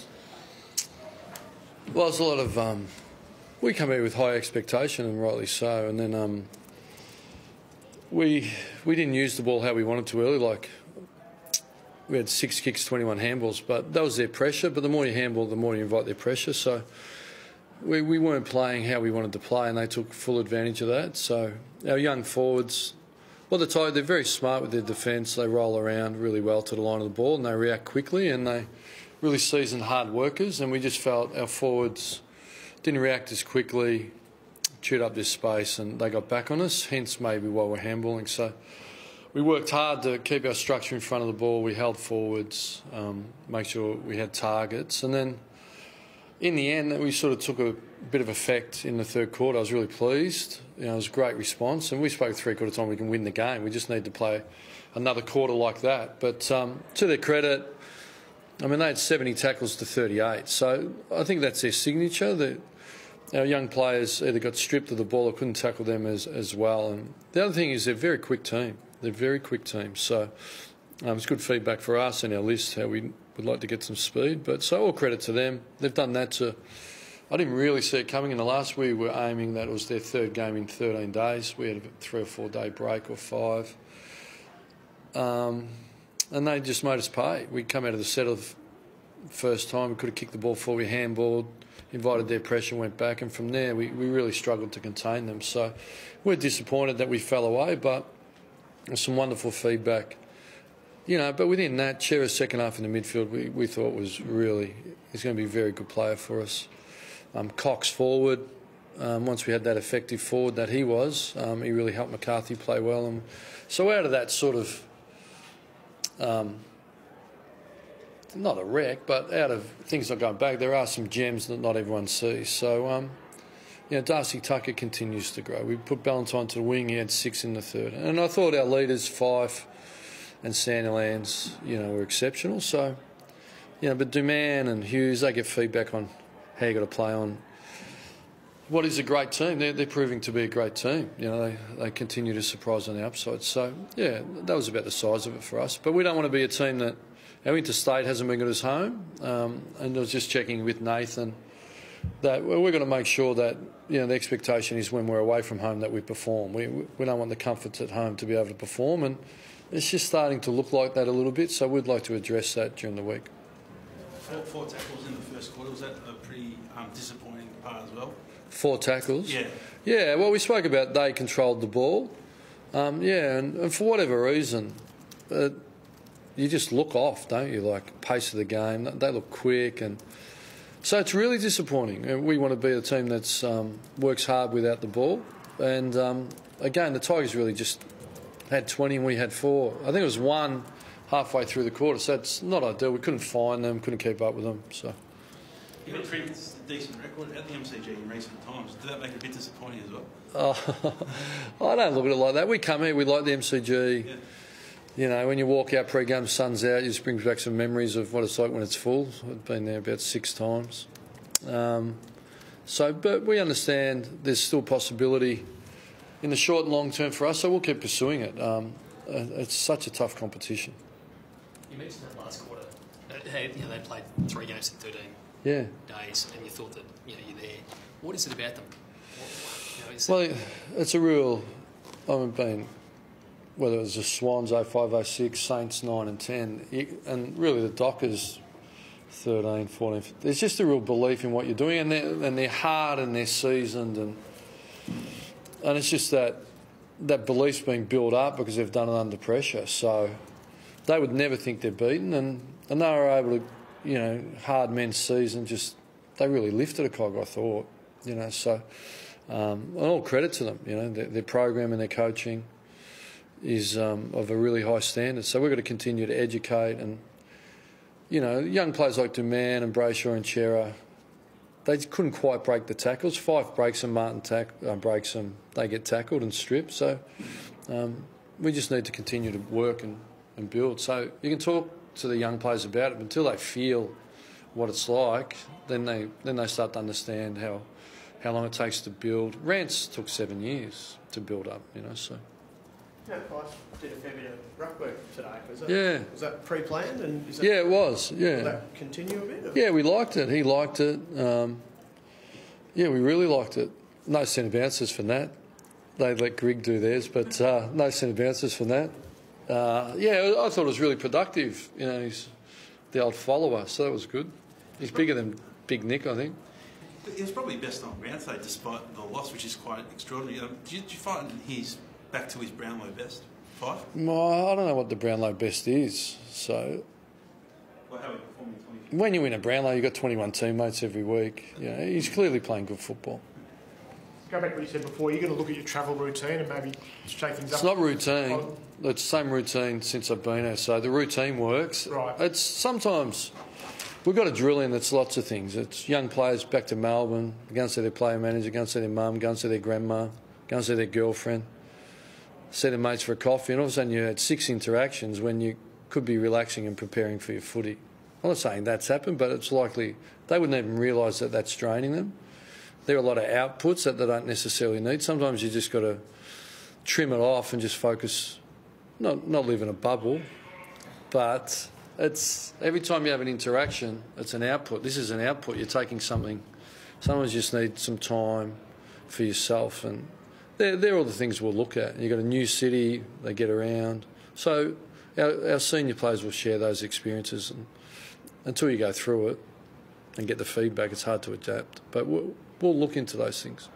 performance? Well, there's a lot of... we come here with high expectation, and rightly so, and then we didn't use the ball how we wanted to early. Like, we had 6 kicks, 21 handballs, but that was their pressure. But the more you handball, the more you invite their pressure. So we weren't playing how we wanted to play, and they took full advantage of that. So our young forwards, well, they're very smart with their defence. They roll around really well to the line of the ball, and they react quickly, and they really seasoned hard workers. And we just felt our forwards didn't react as quickly, chewed up this space, and they got back on us, hence maybe why we're handballing. So we worked hard to keep our structure in front of the ball. We held forwards, make sure we had targets. And then in the end, we sort of took a bit of effect in the third quarter. I was really pleased. It was a great response. And we spoke three-quarter time we can win the game. We just need to play another quarter like that. But to their credit, I mean, they had 70 tackles to 38. So I think that's their signature. Our young players either got stripped of the ball or couldn't tackle them as well. And the other thing is they're a very quick team. They're a very quick team. So it's good feedback for us and our list, how we would like to get some speed. But so all credit to them. They've done that to... I didn't really see it coming in the last. We were aiming that it was their third game in 13 days. We had a 3 or 4 day break or 5. And they just made us pay. We come out of the set of first time. We could have kicked the ball before we handballed, invited their pressure, went back. And from there, we really struggled to contain them. So we're disappointed that we fell away, but there's some wonderful feedback. But within that, Chera's second half in the midfield, we thought was really... He's going to be a very good player for us. Cox forward, once we had that effective forward that he was, he really helped McCarthy play well. And so out of that sort of, not a wreck, but out of things not going back, there are some gems that not everyone sees. So, Darcy Tucker continues to grow. We put Ballantyne to the wing, he had 6 in the third. And I thought our leaders, Fife and Sandilands, were exceptional. So, but Duman and Hughes, they get feedback on how you got to play on what is a great team. They're proving to be a great team. They continue to surprise on the upside. So, that was about the size of it for us. But we don't want to be a team that our interstate hasn't been good as home. And I was just checking with Nathan that we're going to make sure that the expectation is when we're away from home that we perform. We don't want the comforts at home to be able to perform, and it's just starting to look like that a little bit. So we'd like to address that during the week. 4 tackles in the first quarter, was that a pretty disappointing part as well? 4 tackles? Yeah. Yeah, well, we spoke about they controlled the ball. And for whatever reason, you just look off, don't you? Like, pace of the game, they look quick. And so it's really disappointing. And we want to be a team that works hard without the ball. And, again, the Tigers really just had 20 and we had 4. I think it was 1 halfway through the quarter, so it's not ideal. We couldn't find them, couldn't keep up with them. So you've got a pretty decent record at the MCG in recent times. Did that make it a bit disappointing as well? I don't look at it like that. We come here, we like the MCG. Yeah. When you walk out pre-game, sun's out, it just brings back some memories of what it's like when it's full. I've been there about 6 times. But we understand there's still possibility in the short and long term for us, so we'll keep pursuing it. It's such a tough competition. You mentioned that last quarter. They played 3 games in 13 days, and you thought that you're there. What is it about them? It's a real... whether it was the Swans 05, 06, Saints 9 and 10, and really the Dockers 13, 14. There's just a real belief in what you're doing, and they're hard and they're seasoned, and it's just that belief's being built up because they've done it under pressure. So they would never think they're beaten, and they were able to, hard men's season, they really lifted a cog, I thought. So and all credit to them. Their program and their coaching is of a really high standard. So we've got to continue to educate, and young players like Duman and Brayshaw and Chera, they couldn't quite break the tackles. Fife breaks them, Martin breaks them. They get tackled and stripped. So we just need to continue to work and build. So you can talk to the young players about it, but until they feel what it's like, then they start to understand how long it takes to build. Rance took 7 years to build up, So. Yeah, I did a fair bit of ruck work today. Yeah. Was that pre-planned? And is that, Yeah, it was. Yeah. Will that continue a bit? Or? Yeah, we liked it. He liked it. Yeah, we really liked it. No centre bounces for Nat. They let Greg do theirs, but no centre bounces for Nat. Yeah, I thought it was really productive. You know, he's the old follower, so that was good. He's bigger than Big Nick, I think. He was probably best on ground today, despite the loss, which is quite extraordinary. Did you find he's back to his Brownlow best? 5? Well, I don't know what the Brownlow best is. So Well, how he performed in 2015? when you win a Brownlow, you've got 21 teammates every week. You know, he's clearly playing good football. Go back to what you said before. You're going to look at your travel routine and maybe shake things up. It's not routine. It's the same routine since I've been here. So the routine works. Right. It's sometimes we've got to drill in. It's lots of things. It's young players back to Melbourne, go and see their player manager, go and see their mum, go and see their grandma, go and see their girlfriend, see their mates for a coffee, and all of a sudden you had 6 interactions when you could be relaxing and preparing for your footy. I'm not saying that's happened, but it's likely they wouldn't even realise that that's draining them. There are a lot of outputs that they don't necessarily need. Sometimes you just got to trim it off and just focus, not live in a bubble, but it's every time you have an interaction, it's an output. This is an output. You're taking something. Sometimes you just need some time for yourself, and they're all the things we'll look at. You've got a new city, they get around. So our senior players will share those experiences, and until you go through it and get the feedback, it's hard to adapt. But we'll look into those things.